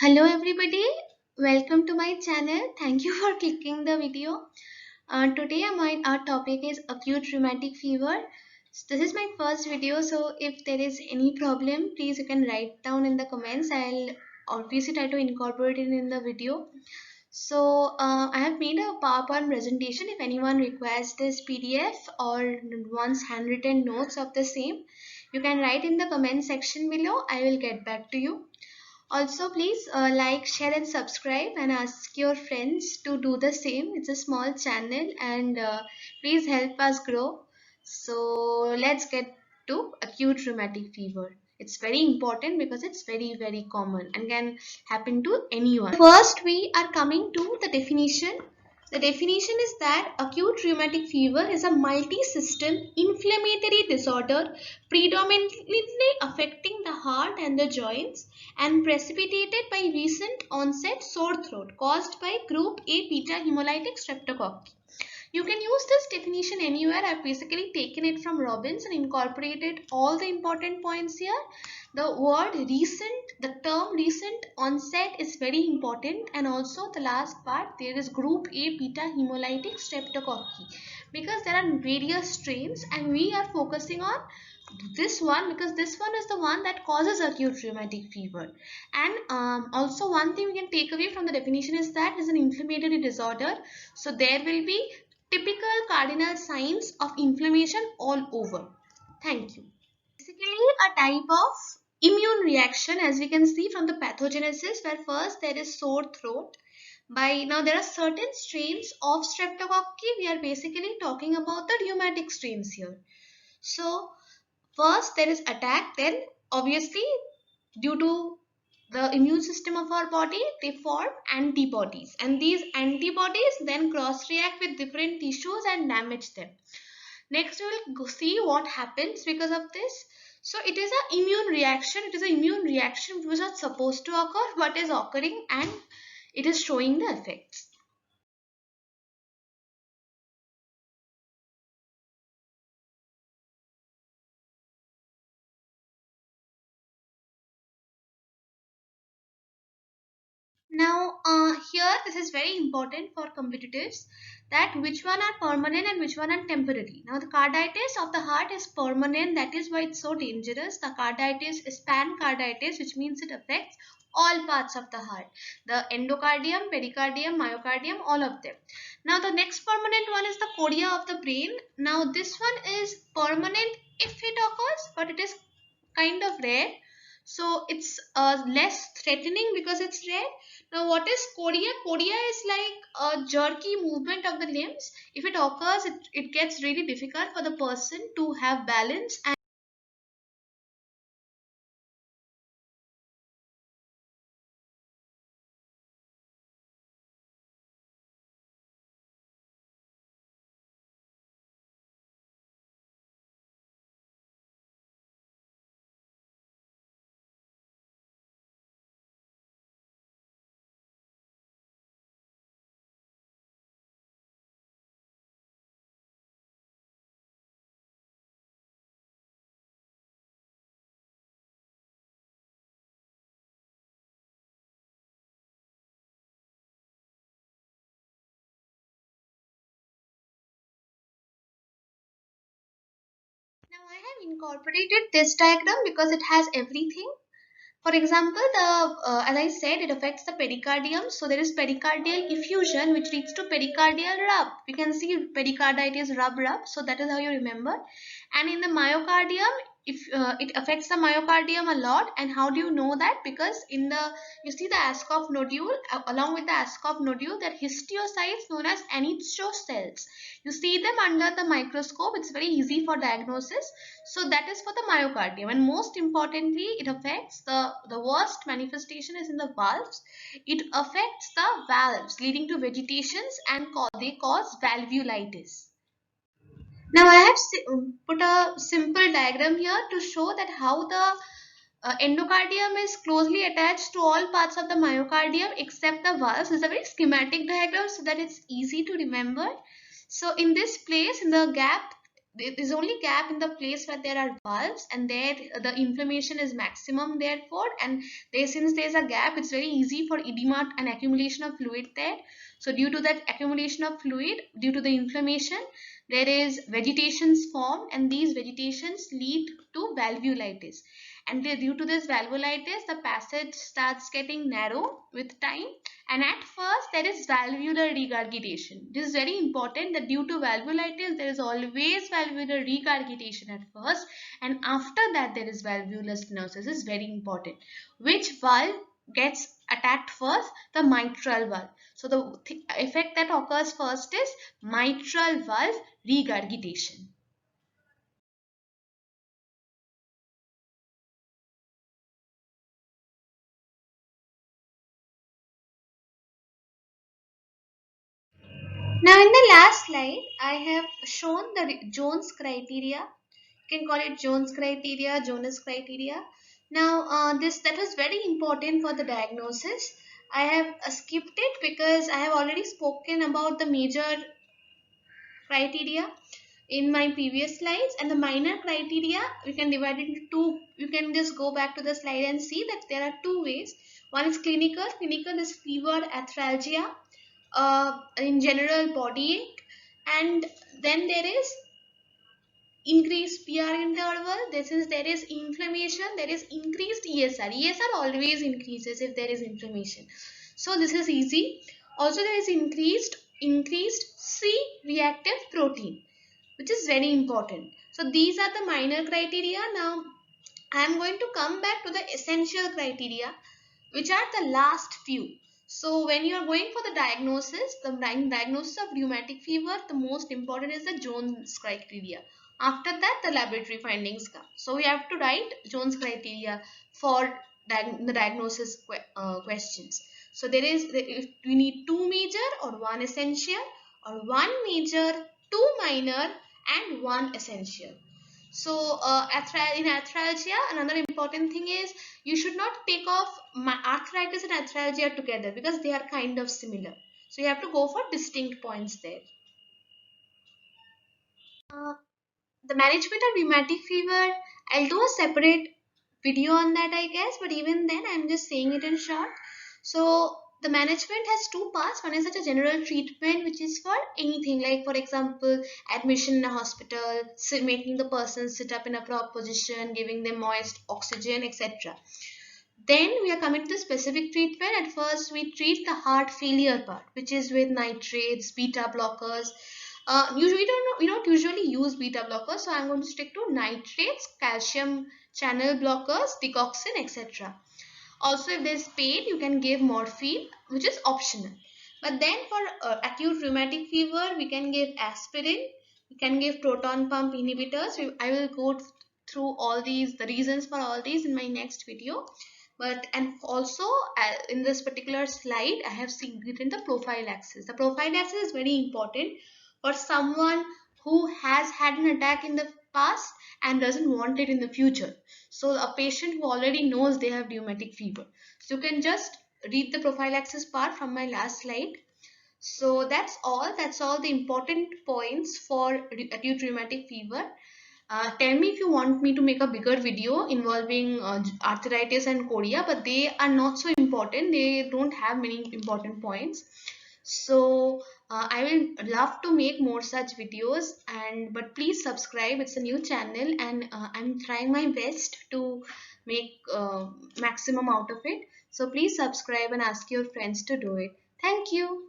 Hello everybody, welcome to my channel. Thank you for clicking the video. Today our topic is acute rheumatic fever. This is my first video, so if there is any problem, please you can write down in the comments. I'll obviously try to incorporate it in the video. I have made a PowerPoint presentation. If anyone requires this PDF or wants handwritten notes of the same, you can write in the comment section below. I will get back to you. Also, please like, share, and subscribe, and ask your friends to do the same. It's a small channel, and please help us grow. So, let's get to acute rheumatic fever. It's very important because it's very common and can happen to anyone. First, we are coming to the definition. The definition is that acute rheumatic fever is a multi-system inflammatory disorder predominantly affecting the heart and the joints and precipitated by recent onset sore throat caused by group A beta hemolytic streptococci. You can use this definition anywhere. I've basically taken it from Robbins and incorporated all the important points here. The word recent, the term recent onset is very important, and also the last part, there is group A beta hemolytic streptococci, because there are various strains and we are focusing on this one because this one is the one that causes acute rheumatic fever. And also one thing we can take away from the definition is that it's an inflammatory disorder, so there will be typical cardinal signs of inflammation all over. Thank you. Basically a type of immune reaction, as we can see from the pathogenesis, where first there is sore throat. By now there are certain strains of streptococci. We are basically talking about the rheumatic strains here. So first there is attack, then obviously due to the immune system of our body, they form antibodies, and these antibodies then cross react with different tissues and damage them. Next we will see what happens because of this. So it is an immune reaction. It is an immune reaction which is not supposed to occur but is occurring, and it is showing the effects. Now, here this is very important for competitors, that which one are permanent and which one are temporary. Now, the carditis of the heart is permanent. That is why it's so dangerous. The carditis is pancarditis, which means it affects all parts of the heart. The endocardium, pericardium, myocardium, all of them. Now, the next permanent one is the chorea of the brain. Now, this one is permanent if it occurs, but it is kind of rare, so it's less threatening because it's rare. Now, what is chorea? Chorea is like a jerky movement of the limbs. If it occurs, it gets really difficult for the person to have balance. And now I have incorporated this diagram because it has everything. For example, as I said, it affects the pericardium. So there is pericardial effusion, which leads to pericardial rub. You can see pericarditis rub. So that is how you remember. And in the myocardium, if it affects the myocardium a lot. And how do you know that? Because in the you see the Ascoff nodule, along with the Ascoff nodule, there are histiocytes known as angioscells. You see them under the microscope. It's very easy for diagnosis. So that is for the myocardium, and most importantly, it affects the worst manifestation is in the valves. It affects the valves, leading to vegetations, and they cause valvulitis. Now I have put a simple diagram here to show that how the endocardium is closely attached to all parts of the myocardium except the valves. It's a very schematic diagram so that it's easy to remember. So in this place, in the gap, there is only gap in the place where there are valves, and there the inflammation is maximum therefore, and there, since there is a gap, it's very easy for edema and accumulation of fluid there. So due to that accumulation of fluid, due to the inflammation, there is vegetations formed, and these vegetations lead to valvulitis. And due to this valvulitis, the passage starts getting narrow with time, and at first there is valvular regurgitation. This is very important, that due to valvulitis there is always valvular regurgitation at first, and after that there is valvular stenosis. This is very important. Which valve gets attacked first? The mitral valve. So the effect that occurs first is mitral valve regurgitation. Now in the last slide, I have shown the Jones criteria. You can call it Jones criteria, Jonas criteria. Now this that was very important for the diagnosis. I have skipped it because I have already spoken about the major criteria in my previous slides, and the minor criteria we can divide it into two. You can just go back to the slide and see that there are two ways. One is clinical. Clinical is fever, arthralgia, in general body ache, and then there is increased PR interval. This is, there is inflammation, there is increased ESR. ESR always increases if there is inflammation. So this is easy. Also there is increased C reactive protein, which is very important. So these are the minor criteria. Now I am going to come back to the essential criteria, which are the last few. So when you are going for the diagnosis, the diagnosis of rheumatic fever, the most important is the Jones criteria. After that, the laboratory findings come. So we have to write Jones criteria for the diagnosis questions. So there is, we need two major or one essential, or one major, two minor, and one essential. So in arthralgia, another important thing is you should not take off arthritis and arthralgia together because they are kind of similar. So you have to go for distinct points there. Uh, the management of rheumatic fever, I'll do a separate video on that, I guess, but even then I'm just saying it in short. So the management has two parts. One is such a general treatment, which is for anything, like for example admission in a hospital, making the person sit up in a proper position, giving them moist oxygen, etc. Then we are coming to the specific treatment. At first we treat the heart failure part, which is with nitrates, beta blockers. Usually we don't usually use beta blockers, so I'm going to stick to nitrates, calcium channel blockers, digoxin, etc. Also, if there's pain, you can give morphine, which is optional. But then for acute rheumatic fever, we can give aspirin, we can give proton pump inhibitors. I will go through all these, the reasons for all these in my next video. But and also in this particular slide, I have written the prophylaxis. The prophylaxis is very important for someone who has had an attack in the past and doesn't want it in the future. So a patient who already knows they have rheumatic fever. So you can just read the prophylaxis part from my last slide. So that's all. That's all the important points for acute rheumatic fever. Tell me if you want me to make a bigger video involving arthritis and chorea, but they are not so important. They don't have many important points. So I will love to make more such videos, and but please subscribe. It's a new channel, and I'm trying my best to make maximum out of it. So please subscribe and ask your friends to do it. Thank you.